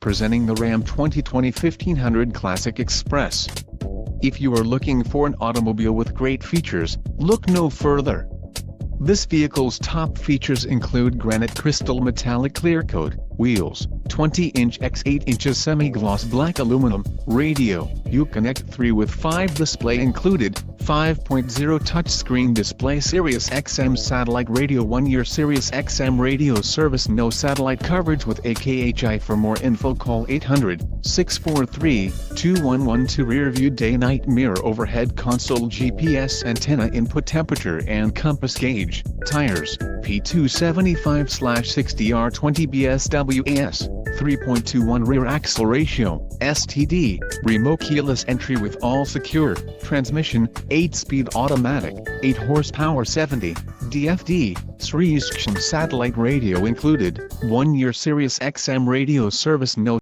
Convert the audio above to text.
presenting the Ram 2020 1500 Classic Express. If you are looking for an automobile with great features, look no further. This vehicle's top features include granite crystal metallic clear coat, wheels, 20-inch x 8 inches semi-gloss black aluminum, radio, Uconnect 3 with 5 display included, 5.0 touchscreen display, Sirius XM satellite radio, 1-year Sirius XM radio service, no satellite coverage with AKHI. For more info call 800-643-2112. Rear view day-night mirror, overhead console, GPS antenna, input temperature and compass gauge, tires, P275/60R20 BSWAS, 3.21 rear axle ratio, STD, remote keyless entry with all secure, transmission, 8-speed automatic, 8 horsepower, 70, DFD, Sirius XM satellite radio included, 1-year Sirius XM radio service, no